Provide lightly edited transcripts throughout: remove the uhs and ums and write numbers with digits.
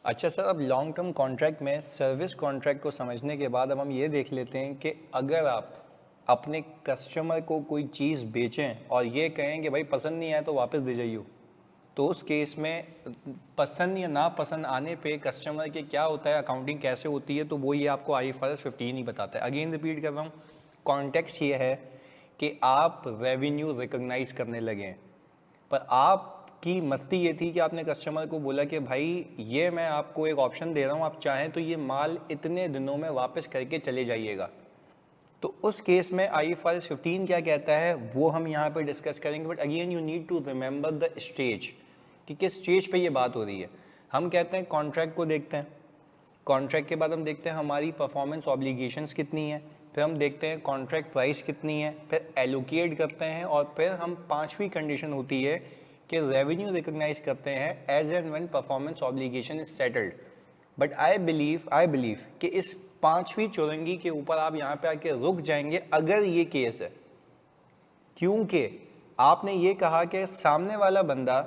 अच्छा सर, अब long term contract में सर्विस कॉन्ट्रैक्ट को समझने के बाद अब हम ये देख लेते हैं कि अगर आप अपने कस्टमर को कोई चीज़ बेचें और ये कहें कि भाई पसंद नहीं आया तो वापस दे जाइए, तो उस केस में पसंद या ना पसंद आने पे कस्टमर के क्या होता है, अकाउंटिंग कैसे होती है, तो वो ये आपको IFRS 15 ही बताता है। अगेन रिपीट कर रहा हूँ, कॉन्टेक्स्ट ये है कि आप रेवेन्यू रिकॉग्नाइज करने लगे हैं, पर आपकी मस्ती ये थी कि आपने कस्टमर को बोला कि भाई ये मैं आपको एक ऑप्शन दे रहा हूँ, आप चाहें तो ये माल इतने दिनों में वापस करके चले जाइएगा। तो उस केस में IFRS 15 क्या कहता है वो हम यहाँ पे डिस्कस करेंगे। But again you need to remember the stage कि किस स्टेज पे ये बात हो रही है। हम कहते हैं कॉन्ट्रैक्ट को देखते हैं, कॉन्ट्रैक्ट के बाद हम देखते हैं हमारी परफॉर्मेंस ऑब्लिगेशंस कितनी है, फिर हम देखते हैं कॉन्ट्रैक्ट प्राइस कितनी है, फिर एलोकेट करते हैं और फिर हम पांचवी कंडीशन होती है कि रेवेन्यू रिकॉग्नाइज करते हैं as and when performance obligation is settled. But I believe कि इस पांचवी चौरंगी के ऊपर आप यहाँ पे आके रुक जाएंगे अगर ये केस है, क्योंकि आपने ये कहा कि सामने वाला बंदा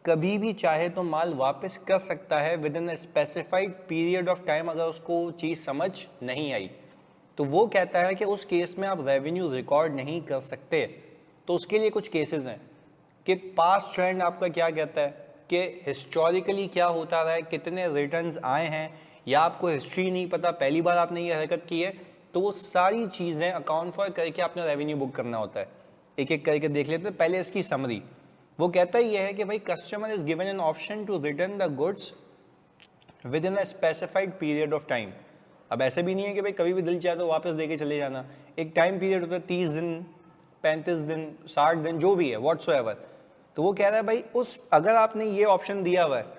कभी भी चाहे तो माल वापस कर सकता है with in a specified period of time अगर उसको चीज़ समझ नहीं आई। तो वो कहता है कि उस केस में आप रेवेन्यू रिकॉर्ड नहीं कर सकते। तो उसके लिए कुछ केसेस हैं कि पास्ट ट्रेंड आपका क्या कहता है कि हिस्टोरिकली क्या होता रहा है, कितने रिटर्न्स आए हैं, या आपको हिस्ट्री नहीं पता, पहली बार आपने ये हरकत की है, तो वो सारी चीज़ें अकाउंट फॉर करके आपने रेवेन्यू बुक करना होता है। एक एक करके देख लेते हैं। पहले इसकी समरी, वो कहता ही है कि भाई customer is given an option to return the goods within a specified period of time. अब ऐसे भी नहीं है कि भाई कभी भी दिल चाहे तो वापस दे के चले जाना, एक टाइम पीरियड होता है, 30 दिन, 35 दिन, 60 दिन, जो भी है व्हाट्सोएवर। तो वो कह रहा है भाई उस अगर आपने ये ऑप्शन दिया हुआ है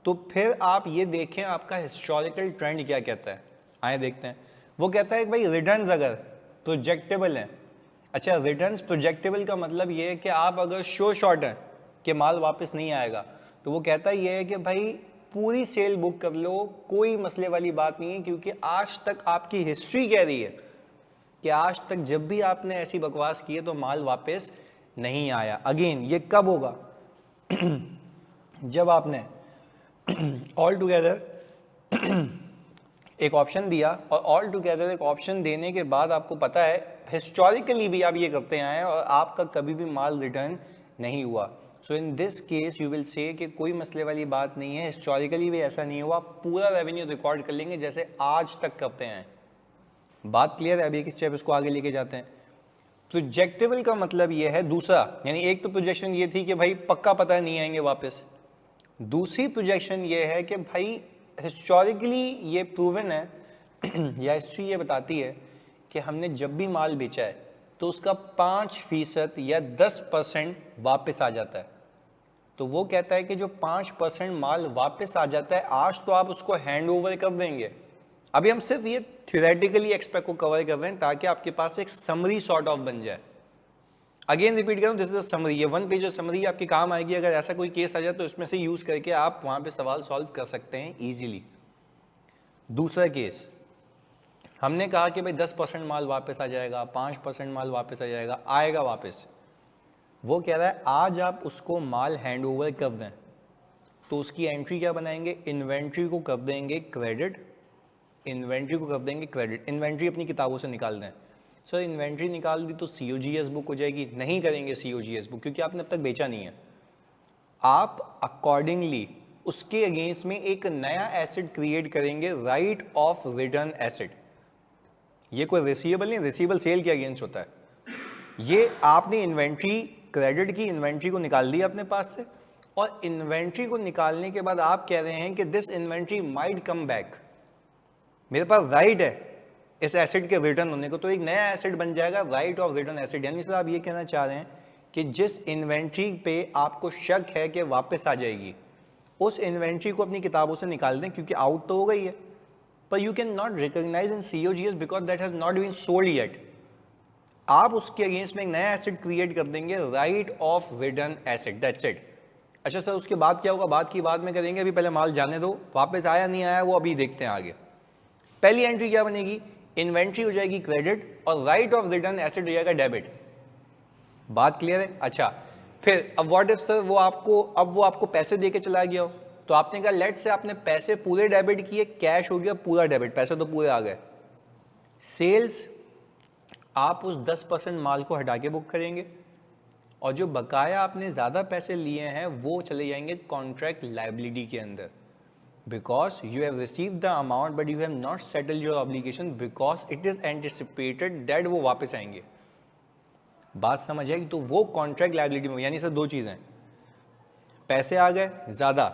तो फिर आप ये देखें आपका हिस्टोरिकल ट्रेंड क्या कहता है। आए देखते हैं। वो कहता है कि भाई रिटर्न्स अगर प्रोजेक्टेबल हैं, अच्छा रिटर्न्स प्रोजेक्टेबल का मतलब ये है कि आप अगर शो शॉर्ट हैं कि माल वापस नहीं आएगा, तो वो कहता ये है कि भाई पूरी सेल बुक कर लो, कोई मसले वाली बात नहीं है, क्योंकि आज तक आपकी हिस्ट्री कह रही है कि आज तक जब भी आपने ऐसी बकवास की है तो माल वापस नहीं आया। अगेन ये कब होगा जब आपने ऑल टुगेदर एक ऑप्शन दिया, और ऑल टुगेदर एक ऑप्शन देने के बाद आपको पता है हिस्टोरिकली भी आप ये करते आए हैं और आपका कभी भी माल रिटर्न नहीं हुआ। So in this case you will say कि कोई मसले वाली बात नहीं है, हिस्टोरिकली भी ऐसा नहीं हुआ, पूरा रेवेन्यू रिकॉर्ड कर लेंगे जैसे आज तक करते हैं। बात क्लियर है? अभी एक स्टेप इसको आगे लेके जाते हैं। प्रोजेक्टेबल का मतलब ये है दूसरा, यानी एक तो प्रोजेक्शन ये थी कि भाई पक्का पता नहीं आएंगे वापस, दूसरी प्रोजेक्शन ये है कि भाई हिस्टोरिकली ये प्रूवन है या हिस्ट्री ये बताती है कि हमने जब भी माल बेचा है तो उसका 5% या 10% वापस आ जाता है। तो वो कहता है कि जो 5% माल वापस आ जाता है आज तो आप उसको हैंड ओवर कर देंगे। अभी हम सिर्फ ये थ्योरेटिकली एक्सपेक्ट को कवर कर रहे हैं ताकि आपके पास एक समरी सॉर्ट ऑफ बन जाए। अगेन रिपीट करूं, दिस इज अ समरी, ये 1 पेज समरी आपके काम आएगी। अगर ऐसा कोई केस आ जाए तो इसमें से यूज करके आप वहां पे सवाल सॉल्व कर सकते हैं इजीली। दूसरा केस, हमने कहा कि भाई 10% माल वापस आ जाएगा, 5% माल वापस आ जाएगा, आएगा वापस। वो कह रहा है आज आप उसको माल हैंड ओवर कर दें तो उसकी एंट्री क्या बनाएंगे, इन्वेंट्री को कर देंगे क्रेडिट, इन्वेंट्री को कर देंगे क्रेडिट, इन्वेंट्री अपनी किताबों से निकाल दें। सर इन्वेंट्री निकाल दी तो COGS बुक हो जाएगी, नहीं करेंगे COGS बुक क्योंकि आपने अब तक बेचा नहीं है। आप अकॉर्डिंगली उसके अगेंस्ट में एक नया एसेट क्रिएट करेंगे, राइट ऑफ रिटर्न एसेट। ये कोई रिसीवेबल नहीं, रिसीवेबल सेल के अगेंस्ट होता है। ये आपने इन्वेंट्री क्रेडिट की, इन्वेंट्री को निकाल दी अपने पास से, और इन्वेंट्री को निकालने के बाद आप कह रहे हैं कि this inventory might come back, मेरे पास राइट है इस एसेट के रिटर्न होने को, तो एक नया एसेट बन जाएगा, राइट ऑफ रिटर्न एसेट। यानी सर आप ये कहना चाह रहे हैं कि जिस इन्वेंट्री पे आपको शक है कि वापस आ जाएगी, उस इन्वेंट्री को अपनी किताबों से निकाल दें क्योंकि आउट तो हो गई है, पर you can not recognise in COGS because that has not been sold yet. आप उसके अगेंस्ट में एक नया एसेट क्रिएट कर देंगे, right of return asset, that's it. अच्छा सर उसके बाद क्या होगा, बात की बाद में करेंगे, अभी पहले माल जाने दो, वापस आया नहीं आया वो अभी देखते हैं आगे। पहली एंट्री क्या बनेगी, इन्वेंट्री हो जाएगी क्रेडिट और राइट ऑफ रिटर्न एसेट हो जाएगा डेबिट। बात क्लियर है? अच्छा फिर अब व्हाट इफ सर वो आपको पैसे दे के चला गया हो, तो आपने कहा लेट से आपने पैसे पूरे डेबिट किए, कैश हो गया पूरा डेबिट, पैसे तो पूरे आ गए। सेल्स आप उस 10% माल को हटा के बुक करेंगे और जो बकाया आपने ज़्यादा पैसे लिए हैं वो चले जाएंगे कॉन्ट्रैक्ट लायबिलिटी के अंदर, because you have received the amount but you have not settle your obligation because it is anticipated that वो वापस आएंगे। बात समझ आएगी? तो वो कॉन्ट्रैक्ट लायबिलिटी में, यानी सर दो चीज़ें, पैसे आ गए ज़्यादा,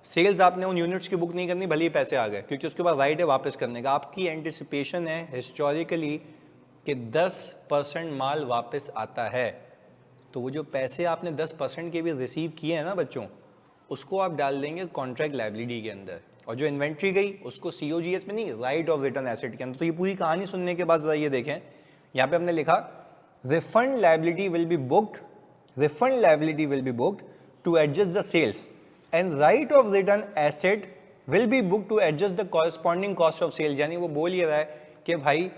सेल्स आपने उन यूनिट्स की बुक नहीं करनी भले ही पैसे आ गए, क्योंकि उसके बाद राइट है वापस करने का। आपकी एंटिसिपेशन है हिस्टोरिकली कि 10% माल वापस आता है, तो वो जो पैसे आपने 10% के भी रिसीव किए हैं ना बच्चों, उसको आप डाल देंगे कॉन्ट्रैक्ट लायबिलिटी के अंदर, और जो इन्वेंट्री गई उसको COGS में नहीं, राइट ऑफ रिटर्न एसेट के अंदर। तो ये पूरी कहानी सुनने के बाद जरा ये देखें, यहाँ पे हमने लिखा refund liability will be booked, refund liability will be booked to adjust the sales and right of return asset will be book to adjust the corresponding cost of sales. यानी वो बोल ये रहा है कि भाई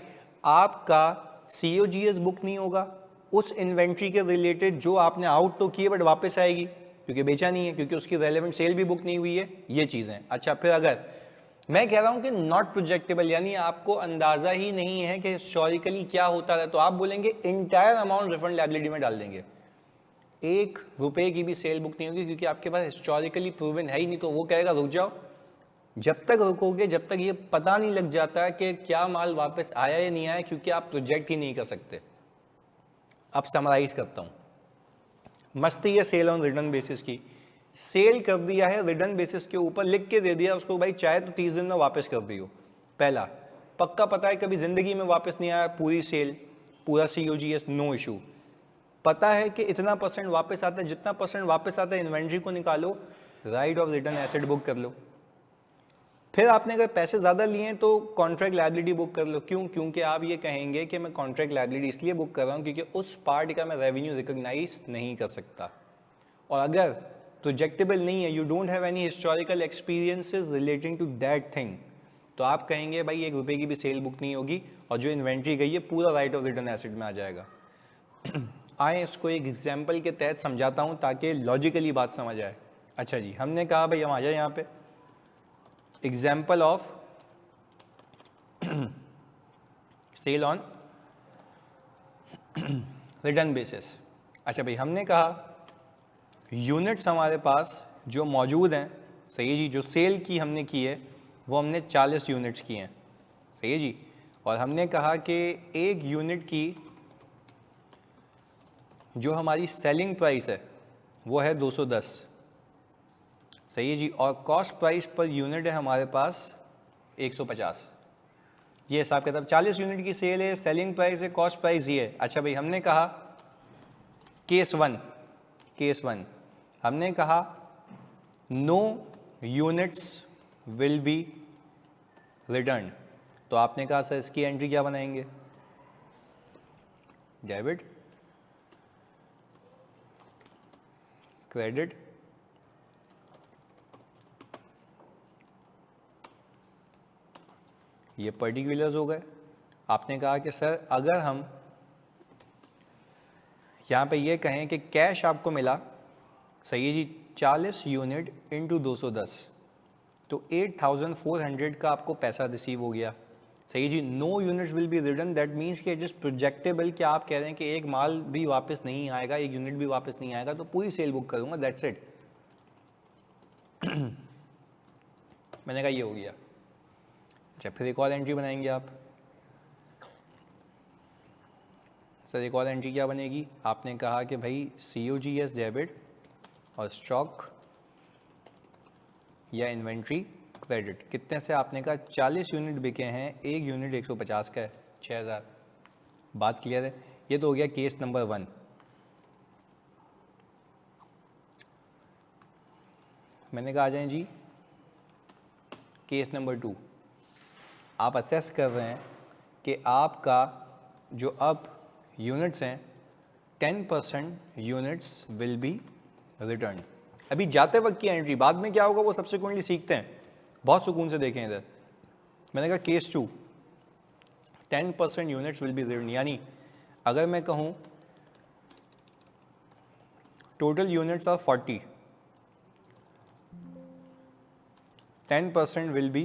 आपका COGS बुक नहीं होगा उस इन्वेंट्री के रिलेटेड जो आपने आउट तो किए बट वापस आएगी, क्योंकि बेचा नहीं है, क्योंकि उसकी रेलेवेंट सेल भी बुक नहीं हुई है, ये चीज़ें। अच्छा, फिर अगर मैं कह रहा हूं कि नॉट प्रोजेक्टेबल, यानी आपको अंदाजा ही नहीं है कि हिस्टोरिकली क्या होता है, तो आप बोलेंगे इंटायर अमाउंट रिफंड लायबिलिटी में डाल देंगे, 1 रुपए की भी सेल बुक नहीं होगी, क्योंकि आपके पास हिस्टोरिकली प्रूवन है ही नहीं। तो वो कहेगा रुक जाओ, जब तक रुकोगे जब तक ये पता नहीं लग जाता कि क्या माल वापस आया या नहीं आया, क्योंकि आप प्रोजेक्ट ही नहीं कर सकते। अब समराइज करता हूं, मस्ती है सेल ऑन रिटर्न बेसिस की। सेल कर दिया है रिटर्न बेसिस के ऊपर, लिख के दे दिया उसको, भाई चाहे तो 30 दिन में वापस कर दियो। पहला पक्का पता है कभी जिंदगी में वापस नहीं आया, पूरी सेल पूरा COGS नो इशू। पता है कि इतना % वापस आता है, जितना % वापस आता है इन्वेंट्री को निकालो, right of return asset book कर लो। फिर आपने अगर पैसे ज़्यादा लिए हैं तो कॉन्ट्रैक्ट लायबिलिटी बुक कर लो। क्यों? क्योंकि आप ये कहेंगे कि मैं कॉन्ट्रैक्ट लायबिलिटी इसलिए बुक कर रहा हूँ क्योंकि उस पार्ट का मैं रेवेन्यू रिकॉग्नाइज नहीं कर सकता, और अगर प्रोजेक्टेबल नहीं है, you don't have any historical experiences relating to that thing, तो आप कहेंगे भाई 1 रुपये की भी सेल बुक नहीं होगी और जो इन्वेंट्री गई है पूरा राइट ऑफ रिटर्न एसेट में आ जाएगा। आए इसको एक एग्जाम्पल के तहत समझाता हूँ ताकि लॉजिकली बात समझ आए। अच्छा जी, हमने कहा भाई हम आ जाए यहाँ पे, example of sale on return basis. अच्छा भाई, हमने कहा यूनिट्स हमारे पास जो मौजूद हैं, सही है जी, जो सेल की हमने की है वो हमने 40 यूनिट्स की हैं, सही है जी, और हमने कहा कि एक यूनिट की जो हमारी सेलिंग प्राइस है वो है 210, सही है जी, और कॉस्ट प्राइस पर यूनिट है हमारे पास 150। ये हिसाब किताब, 40 यूनिट की सेल है, सेलिंग प्राइस है, कॉस्ट प्राइस ये है। अच्छा भाई, हमने कहा केस वन हमने कहा no units will be return, तो आपने कहा सर इसकी एंट्री क्या बनाएंगे, डेबिट क्रेडिट ये पर्टिकुलर्स हो गए। आपने कहा कि सर अगर हम यहाँ पे ये कहें कि कैश आपको मिला, सही है जी, 40 यूनिट इंटू 210, तो 8400 का आपको पैसा रिसीव हो गया, सही है जी। No units will be return, that means कि इट इज प्रोजेक्टेबल, कि आप कह रहे हैं कि एक माल भी वापस नहीं आएगा, एक यूनिट भी वापस नहीं आएगा, तो पूरी सेल बुक करूंगा, दैट्स इट। मैंने कहा ये हो गया। अच्छा, फिर एक और एंट्री बनाएंगे आप, सर एक और एंट्री क्या बनेगी, आपने कहा कि भाई COGS डेबिट और स्टॉक या इन्वेंट्री क्रेडिट, कितने से, आपने कहा 40 यूनिट बिके हैं, एक यूनिट 150 का है, 6000। बात क्लियर है? ये तो हो गया केस नंबर 1। मैंने कहा आ जाएं जी केस नंबर 2। आप असेस कर रहे हैं कि आपका जो अब यूनिट्स हैं 10% यूनिट्स विल बी रिटर्न। अभी जाते वक्त की एंट्री, बाद में क्या होगा वो सब्सिक्वेंटली सीखते हैं, बहुत सुकून से देखें इधर। मैंने कहा case 2 10% units will be return, यानी अगर मैं कहूँ total units are 40, 10% will be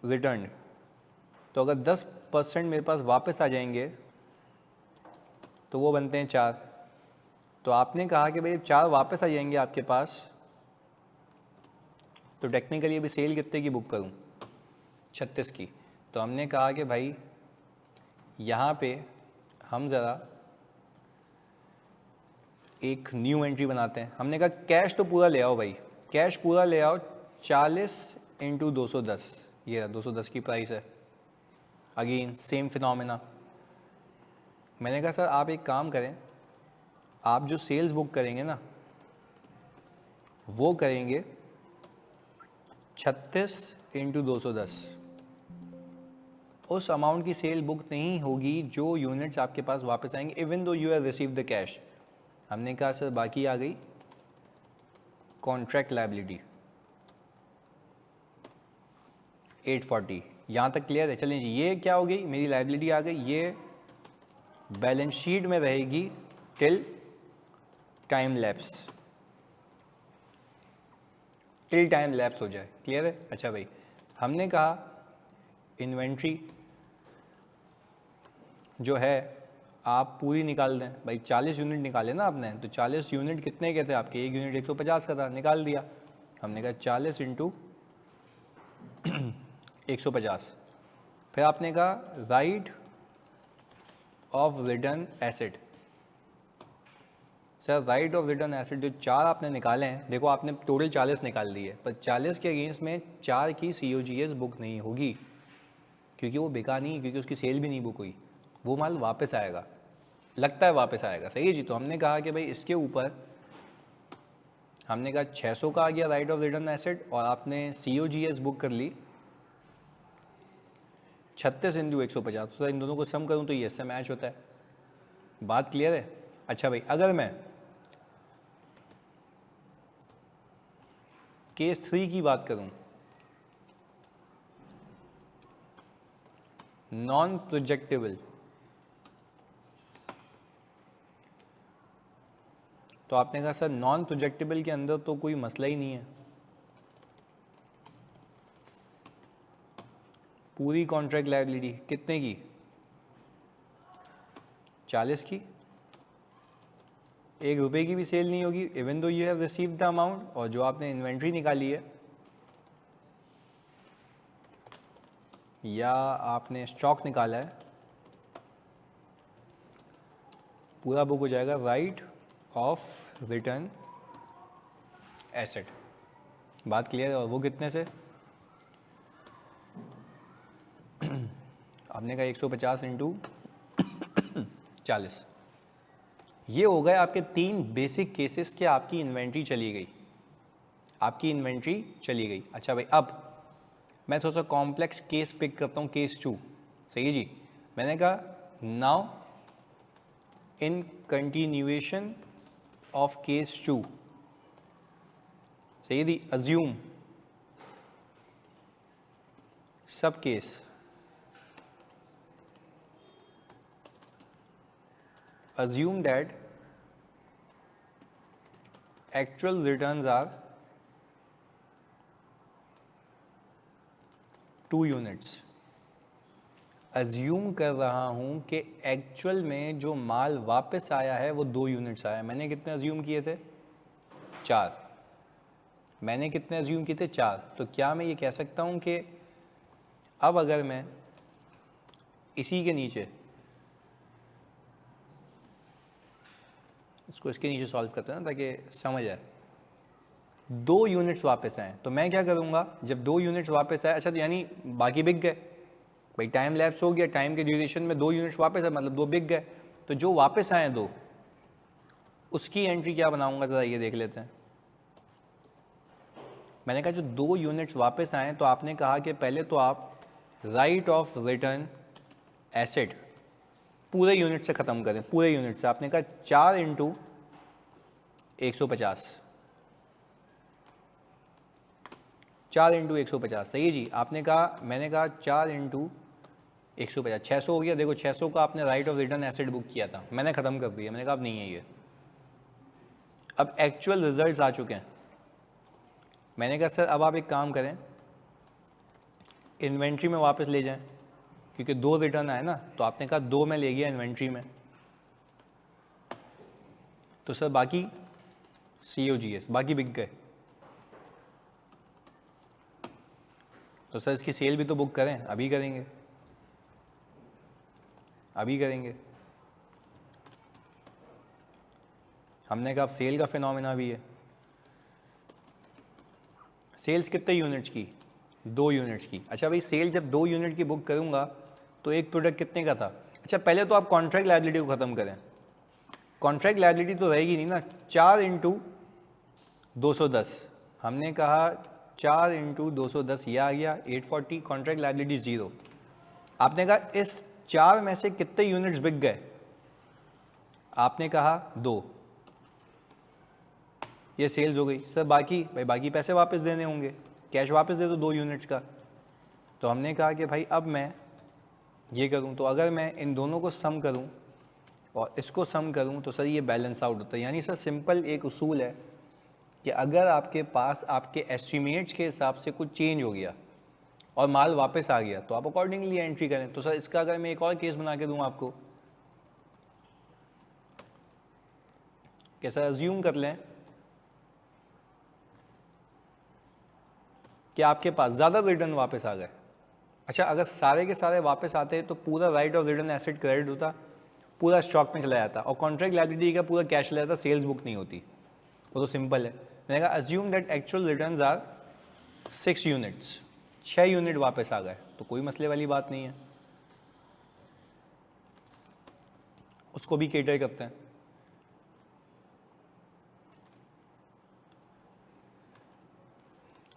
return. तो अगर 10% मेरे पास वापस आ जाएंगे तो वो बनते हैं 4। तो आपने कहा कि भाई 4 वापस आ जाएंगे आपके पास, तो टेक्निकली अभी सेल कितने की बुक करूं? 36 की। तो हमने कहा कि भाई यहाँ पे हम ज़रा एक न्यू एंट्री बनाते हैं। हमने कहा कैश तो पूरा ले आओ भाई, कैश पूरा ले आओ, 40 इंटू 210, ये रहा 210 की प्राइस है। Again same phenomena. मैंने कहा सर आप एक काम करें, आप जो सेल्स बुक करेंगे ना वो करेंगे 36 इंटू 210। उस अमाउंट की सेल बुक नहीं होगी जो यूनिट्स आपके पास वापस आएंगे even though you have receive the cash. हमने कहा सर बाकी आ गई कॉन्ट्रैक्ट लायबिलिटी 840। यहाँ तक क्लियर है? चलिए जी, ये क्या हो गई, मेरी लायबिलिटी आ गई, ये बैलेंस शीट में रहेगी till time lapse, till time lapse हो जाए। क्लियर है? अच्छा भाई, हमने कहा इन्वेंट्री जो है आप पूरी निकाल दें। भाई 40 यूनिट निकाले ना आपने, तो 40 यूनिट कितने के थे आपके? एक यूनिट 150 का था, निकाल दिया। हमने कहा 40 इंटू 150। फिर आपने कहा right of return asset. Sir right of return asset जो 4 आपने निकाले हैं, देखो आपने टोटल 40 निकाल दी है, पर 40 के अगेंस्ट में 4 की COGS बुक नहीं होगी क्योंकि वो बिका नहीं, क्योंकि उसकी सेल भी नहीं बुक हुई। वो माल वापस आएगा, लगता है वापस आएगा। सही है जी। तो हमने कहा कि भाई इसके ऊपर हमने कहा 600 का आ गया राइट ऑफ रिटर्न एसेट, और आपने COGS बुक कर ली 36 इंटू 150। तो इन दोनों को सम करूँ तो ये इससे मैच होता है। बात क्लियर है? अच्छा भाई, अगर मैं केस 3 की बात करूं, नॉन प्रोजेक्टेबल, तो आपने कहा सर नॉन प्रोजेक्टेबल के अंदर तो कोई मसला ही नहीं है, पूरी कॉन्ट्रैक्ट लायबिलिटी कितने की? 40 की, 1 रुपये की भी सेल नहीं होगी even though you have received the amount, और जो आपने इन्वेंट्री निकाली है या आपने स्टॉक निकाला है पूरा बुक हो जाएगा राइट ऑफ रिटर्न एसेट। बात क्लियर है? और वो कितने से? आपने कहा 150 इंटू 40। ये हो गए आपके 3 बेसिक केसेस के आपकी इन्वेंट्री चली गई, आपकी इन्वेंट्री चली गई। अच्छा भाई, अब मैं थोड़ा सा कॉम्प्लेक्स केस पिक करता हूँ, केस 2। सही है जी। मैंने कहा now in continuation of case 2, सही है जी, अज्यूम सब case, assume that actual returns are 2 units. Assume कर रहा हूं कि एक्चुअल में जो माल वापस आया है वो 2 यूनिट्स आया है। मैंने कितने अज्यूम किए थे? 4। मैंने कितने अज्यूम किए थे? 4। तो क्या मैं ये कह सकता हूं कि अब अगर मैं इसी के नीचे, इसको इसके नीचे सॉल्व करते हैं ना ताकि समझ आए, 2 यूनिट्स वापस आए, तो मैं क्या करूँगा जब 2 यूनिट्स वापस आए, अच्छा तो यानी बाकी बिक गए भाई, टाइम लैप्स हो गया, टाइम के ड्यूरेशन में 2 यूनिट्स वापस आए, मतलब 2 बिक गए। तो जो वापस आए 2, उसकी एंट्री क्या बनाऊंगा ज़रा ये देख लेते हैं। मैंने कहा जो 2 यूनिट्स वापस आए, तो आपने कहा कि पहले तो आप राइट ऑफ रिटर्न एसेट पूरे यूनिट से ख़त्म करें, पूरे यूनिट से। आपने कहा 4 इंटू 150, 4 इंटू 150। सही है जी। आपने कहा, मैंने कहा 4 इंटू 150, 600 हो गया। देखो 600 का आपने right of return asset book किया था, मैंने ख़त्म कर दिया। मैंने कहा अब नहीं है ये, अब एक्चुअल रिजल्ट्स आ चुके हैं। मैंने कहा सर अब आप एक काम करें, इन्वेंट्री में वापस ले जाएं, क्योंकि 2 रिटर्न आए ना, तो आपने कहा 2 में ले गया इन्वेंट्री में, तो सर बाकी COGS बाकी बिक गए, तो सर इसकी सेल भी तो बुक करें, अभी करेंगे, अभी करेंगे। हमने कहा अब सेल का फिनोमेना भी है। सेल्स कितने यूनिट्स की? 2 यूनिट्स की। अच्छा भाई, सेल जब 2 यूनिट की बुक करूंगा तो एक प्रोडक्ट कितने का था? अच्छा पहले तो आप कॉन्ट्रैक्ट लायबिलिटी को ख़त्म करें। कॉन्ट्रैक्ट लायबिलिटी तो रहेगी नहीं ना, 4 × 210, हमने कहा 4 × 210 ये आ गया 840, कॉन्ट्रैक्ट लायबिलिटी 0। आपने कहा इस 4 में से कितने यूनिट्स बिक गए? आपने कहा 2, ये सेल्स हो गई। सर बाकी? भाई बाकी पैसे वापस देने होंगे, कैश वापस दे दो 2 यूनिट्स का। तो हमने कहा कि भाई अब मैं ये करूं, तो अगर मैं इन दोनों को सम करूं और इसको सम करूं तो सर ये बैलेंस आउट होता है। यानी सर सिंपल एक उसूल है कि अगर आपके पास आपके एस्टिमेट्स के हिसाब से कुछ चेंज हो गया और माल वापस आ गया तो आप अकॉर्डिंगली एंट्री करें। तो सर इसका अगर मैं एक और केस बना के दूं आपको, कि सर अज्यूम कर लें कि आपके पास ज़्यादा रिटर्न वापस आ गए। अच्छा अगर सारे के सारे वापस आते तो पूरा right of return asset credit होता, पूरा स्टॉक में चला जाता और कॉन्ट्रैक्ट लायबिलिटी का पूरा कैश चला जाता, सेल्स बुक नहीं होती। वो तो सिंपल है। मैंने कहा assume that actual returns are 6 units, 6 unit वापस आ गए, तो कोई मसले वाली बात नहीं है, उसको भी केटर करते हैं।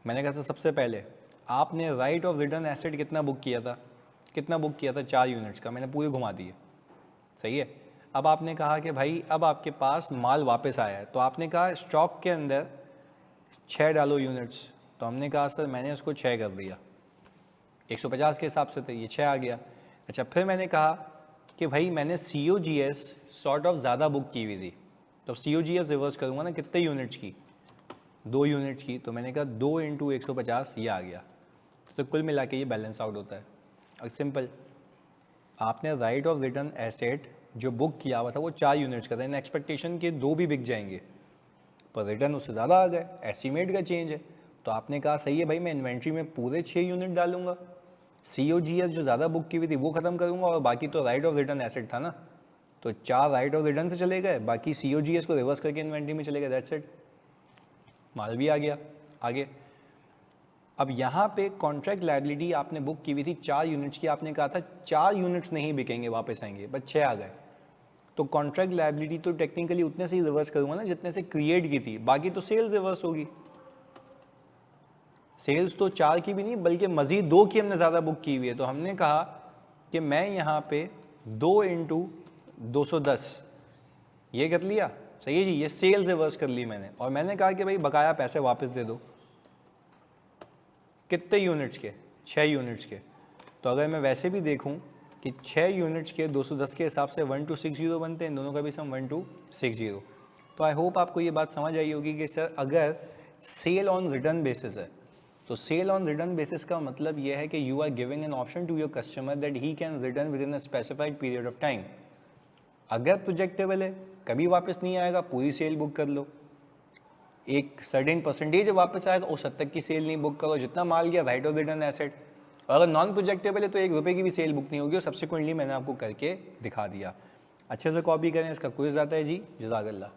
मैंने कहा सर सबसे पहले आपने राइट ऑफ रिटर्न एसेट कितना बुक किया था? कितना बुक किया था? 4 यूनिट्स का, मैंने पूरे घुमा दिए, सही है। अब आपने कहा कि भाई अब आपके पास माल वापस आया है, तो आपने कहा स्टॉक के अंदर 6 डालो यूनिट्स, तो हमने कहा सर मैंने उसको 6 कर दिया, 150 के हिसाब से तो ये 6 आ गया। अच्छा फिर मैंने कहा कि भाई मैंने COGS सॉर्ट ऑफ ज़्यादा बुक की हुई थी, तो COGS रिवर्स करूँगा ना, कितने यूनिट्स की? 2 यूनिट्स की, तो मैंने कहा 2 × 150 ये आ गया, तो कुल मिला के ये बैलेंस आउट होता है। और सिंपल, आपने राइट ऑफ रिटर्न एसेट जो बुक किया हुआ था वो 4 यूनिट्स का था, इन एक्सपेक्टेशन के 2 भी बिक जाएंगे, पर रिटर्न उससे ज़्यादा आ गए, एस्टीमेट का चेंज है। तो आपने कहा सही है भाई, मैं इन्वेंट्री में पूरे 6 यूनिट डालूंगा, COGS जो ज़्यादा बुक की हुई थी वो ख़त्म करूँगा, और बाकी तो राइट ऑफ रिटर्न एसेट था ना, तो 4 राइट ऑफ रिटर्न से चले गए, बाकी COGS को रिवर्स करके इन्वेंट्री में चले गए, दैट्स इट, माल भी आ गया आगे। अब यहाँ पे कॉन्ट्रैक्ट लायबिलिटी आपने बुक की हुई थी 4 यूनिट्स की, आपने कहा था 4 यूनिट्स नहीं बिकेंगे वापस आएंगे, बस 6 आ गए, तो कॉन्ट्रैक्ट लायबिलिटी तो टेक्निकली उतने से ही रिवर्स करूँगा ना जितने से क्रिएट की थी, बाकी तो सेल्स रिवर्स होगी। सेल्स तो 4 की भी नहीं बल्कि मज़ीद 2 की हमने ज़्यादा बुक की हुई है, तो हमने कहा कि मैं यहाँ पे 2 × 210 ये कर लिया, सही है जी, ये सेल्स रिवर्स कर ली मैंने, और मैंने कहा कि भाई बकाया पैसे वापस दे दो, कितने यूनिट्स के? 6 यूनिट्स के। तो अगर मैं वैसे भी देखूं कि 6 यूनिट्स के 210 के हिसाब से 1260 बनते हैं, इन दोनों का भी सम 1260। तो आई होप आपको ये बात समझ आई होगी कि सर अगर सेल ऑन रिटर्न बेसिस है, तो सेल ऑन रिटर्न बेसिस का मतलब ये है कि you are giving an option to your customer that he can return within a specified period of time. अगर प्रोजेक्टेबल है, कभी वापस नहीं आएगा, पूरी सेल बुक कर लो, एक सर्टेन परसेंटेज वापस आएगा, उस हद तक की सेल नहीं बुक करो, जितना माल गया राइट ऑफ रिटर्न एसेट। और अगर नॉन प्रोजेक्टेबल है तो 1 रुपये की भी सेल बुक नहीं होगी, और सब्सिक्वेंटली मैंने आपको करके दिखा दिया। अच्छे से कॉपी करें, इसका क्विज आता है जी, जज़ाकल्लाह।